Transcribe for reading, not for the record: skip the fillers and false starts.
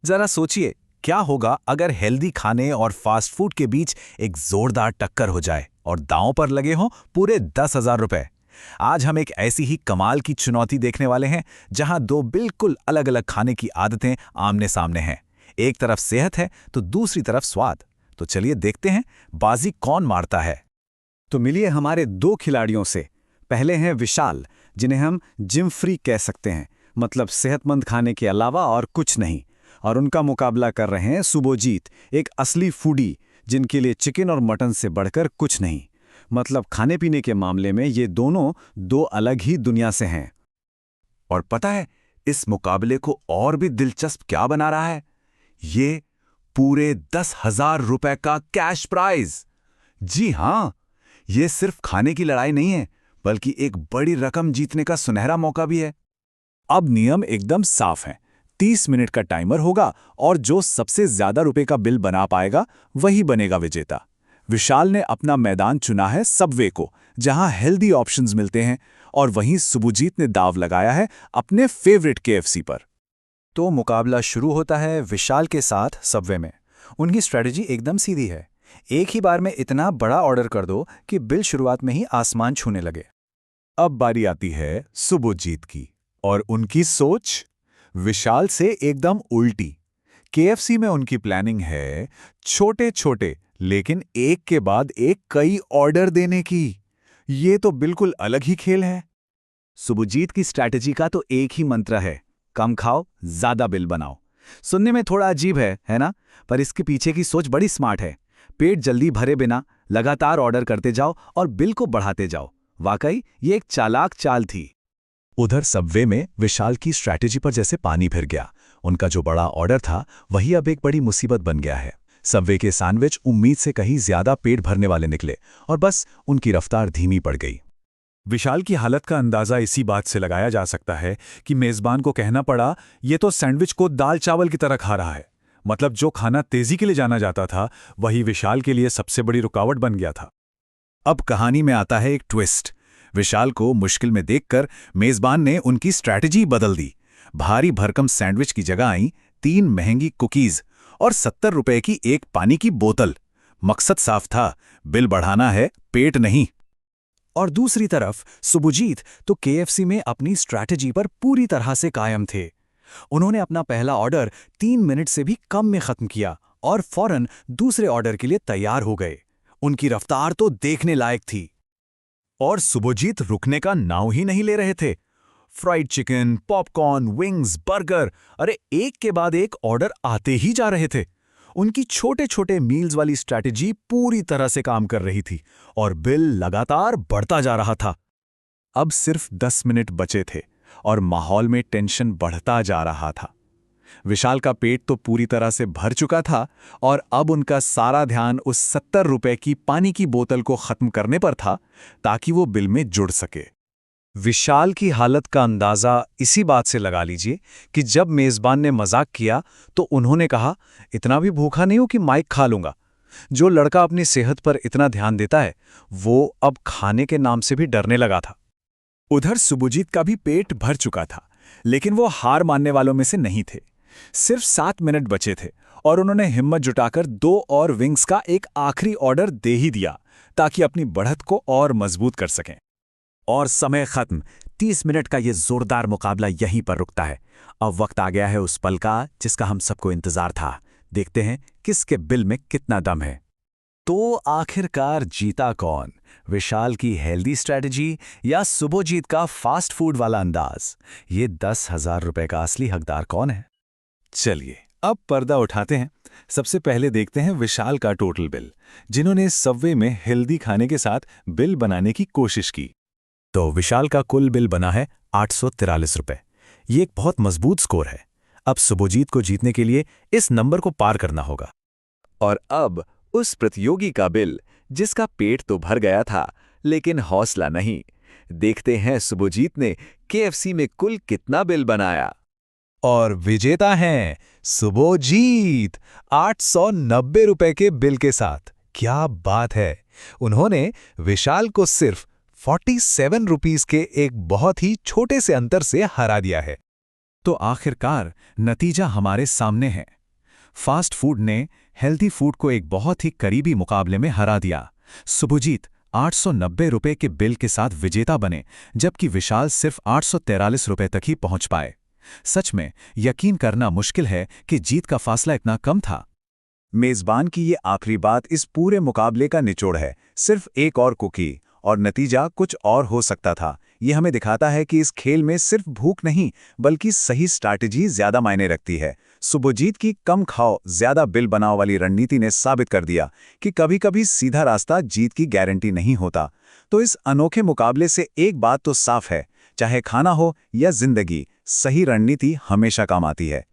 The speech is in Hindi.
जरा सोचिए, क्या होगा अगर हेल्दी खाने और फास्ट फूड के बीच एक जोरदार टक्कर हो जाए और दांव पर लगे हों पूरे 10,000 रुपए। आज हम एक ऐसी ही कमाल की चुनौती देखने वाले हैं जहां दो बिल्कुल अलग अलग खाने की आदतें आमने सामने हैं। एक तरफ सेहत है तो दूसरी तरफ स्वाद। तो चलिए देखते हैं बाजी कौन मारता है। तो मिलिए हमारे दो खिलाड़ियों से। पहले हैं विशाल, जिन्हें हम जिम फ्री कह सकते हैं, मतलब सेहतमंद खाने के अलावा और कुछ नहीं। और उनका मुकाबला कर रहे हैं सुबोजीत, एक असली फूडी, जिनके लिए चिकन और मटन से बढ़कर कुछ नहीं। मतलब खाने पीने के मामले में ये दोनों दो अलग ही दुनिया से हैं। और पता है इस मुकाबले को और भी दिलचस्प क्या बना रहा है? ये पूरे 10,000 रुपए का कैश प्राइज। जी हां, ये सिर्फ खाने की लड़ाई नहीं है, बल्कि एक बड़ी रकम जीतने का सुनहरा मौका भी है। अब नियम एकदम साफ हैं। 30 मिनट का टाइमर होगा और जो सबसे ज्यादा रुपए का बिल बना पाएगा वही बनेगा विजेता। विशाल ने अपना मैदान चुना है सबवे को, जहां हेल्दी ऑप्शंस मिलते हैं, और वहीं सुबोजीत ने दाव लगाया है अपने फेवरेट KFC पर। तो मुकाबला शुरू होता है विशाल के साथ सबवे में। उनकी स्ट्रेटजी एकदम सीधी है, एक ही बार में इतना बड़ा ऑर्डर कर दो कि बिल शुरुआत में ही आसमान छूने लगे। अब बारी आती है सुबोजीत की, और उनकी सोच विशाल से एकदम उल्टी। KFC में उनकी प्लानिंग है छोटे छोटे लेकिन एक के बाद एक कई ऑर्डर देने की। ये तो बिल्कुल अलग ही खेल है। सुबोजीत की स्ट्रैटेजी का तो एक ही मंत्र है, कम खाओ ज्यादा बिल बनाओ। सुनने में थोड़ा अजीब है ना? पर इसके पीछे की सोच बड़ी स्मार्ट है। पेट जल्दी भरे बिना लगातार ऑर्डर करते जाओ और बिल को बढ़ाते जाओ। वाकई ये एक चालाक चाल थी। उधर सबवे में विशाल की स्ट्रैटेजी पर जैसे पानी फिर गया। उनका जो बड़ा ऑर्डर था वही अब एक बड़ी मुसीबत बन गया है। सबवे के सैंडविच उम्मीद से कहीं ज्यादा पेट भरने वाले निकले और बस उनकी रफ्तार धीमी पड़ गई। विशाल की हालत का अंदाजा इसी बात से लगाया जा सकता है कि मेजबान को कहना पड़ा, ये तो सैंडविच को दाल चावल की तरह खा रहा है। मतलब जो खाना तेजी के लिए जाना जाता था वही विशाल के लिए सबसे बड़ी रुकावट बन गया था। अब कहानी में आता है एक ट्विस्ट। विशाल को मुश्किल में देखकर मेजबान ने उनकी स्ट्रैटेजी बदल दी। भारी भरकम सैंडविच की जगह आई 3 महंगी कुकीज और 70 रुपए की एक पानी की बोतल। मकसद साफ था, बिल बढ़ाना है, पेट नहीं। और दूसरी तरफ सुबोजीत तो KFC में अपनी स्ट्रैटेजी पर पूरी तरह से कायम थे। उन्होंने अपना पहला ऑर्डर 3 मिनट से भी कम में खत्म किया और फौरन दूसरे ऑर्डर के लिए तैयार हो गए। उनकी रफ्तार तो देखने लायक थी। और सुबोजीत रुकने का नाम ही नहीं ले रहे थे। Fried chicken, popcorn, wings, burger, अरे एक के बाद एक ऑर्डर आते ही जा रहे थे। उनकी छोटे छोटे मील्स वाली स्ट्रैटेजी पूरी तरह से काम कर रही थी और बिल लगातार बढ़ता जा रहा था। अब सिर्फ 10 मिनट बचे थे और माहौल में टेंशन बढ़ता जा रहा था। विशाल का पेट तो पूरी तरह से भर चुका था और अब उनका सारा ध्यान उस 70 रुपए की पानी की बोतल को खत्म करने पर था ताकि वो बिल में जुड़ सके। विशाल की हालत का अंदाजा इसी बात से लगा लीजिए कि जब मेजबान ने मजाक किया तो उन्होंने कहा, इतना भी भूखा नहीं हूं कि माइक खा लूंगा। जो लड़का अपनी सेहत पर इतना ध्यान देता है वो अब खाने के नाम से भी डरने लगा था। उधर सुबोजीत का भी पेट भर चुका था, लेकिन वो हार मानने वालों में से नहीं थे। सिर्फ 7 मिनट बचे थे और उन्होंने हिम्मत जुटाकर 2 और विंग्स का एक आखिरी ऑर्डर दे ही दिया ताकि अपनी बढ़त को और मजबूत कर सकें। और समय खत्म। 30 मिनट का ये जोरदार मुकाबला यहीं पर रुकता है। अब वक्त आ गया है उस पल का जिसका हम सबको इंतजार था। देखते हैं किसके बिल में कितना दम है। तो आखिरकार जीता कौन? विशाल की हेल्दी स्ट्रैटेजी या सुबोजीत का फास्ट फूड वाला अंदाज? ये 10,000 रुपए का असली हकदार कौन है? चलिए अब पर्दा उठाते हैं। सबसे पहले देखते हैं विशाल का टोटल बिल, जिन्होंने सबवे में हेल्दी खाने के साथ बिल बनाने की कोशिश की। तो विशाल का कुल बिल बना है 843 रुपए। ये एक बहुत मजबूत स्कोर है। अब सुबोजीत को जीतने के लिए इस नंबर को पार करना होगा। और अब उस प्रतियोगी का बिल, जिसका पेट तो भर गया था लेकिन हौसला नहीं। देखते हैं सुबोजीत ने KFC में कुल कितना बिल बनाया। और विजेता हैं सुबोजीत 890 रुपए के बिल के साथ। क्या बात है! उन्होंने विशाल को सिर्फ 47 रुपीस के एक बहुत ही छोटे से अंतर से हरा दिया है। तो आखिरकार नतीजा हमारे सामने है। फास्ट फूड ने हेल्दी फूड को एक बहुत ही करीबी मुकाबले में हरा दिया। सुभजीत 890 रुपए के बिल के साथ विजेता बने, जबकि विशाल सिर्फ 843 रुपए तक ही पहुंच पाए। सच में यकीन करना मुश्किल है कि जीत का फासला इतना कम था। मेजबान की ये आखिरी बात इस पूरे मुकाबले का निचोड़ है, सिर्फ एक और कुकी और नतीजा कुछ और हो सकता था। ये हमें दिखाता है कि इस खेल में सिर्फ भूख नहीं बल्कि सही स्ट्रैटेजी ज्यादा मायने रखती है। सुभजीत की कम खाओ ज्यादा बिल बनाओ वाली रणनीति ने साबित कर दिया कि कभी-कभी सीधा रास्ता जीत की गारंटी नहीं होता। तो इस अनोखे मुकाबले से एक बात तो साफ है, चाहे खाना हो या जिंदगी, सही रणनीति हमेशा काम आती है।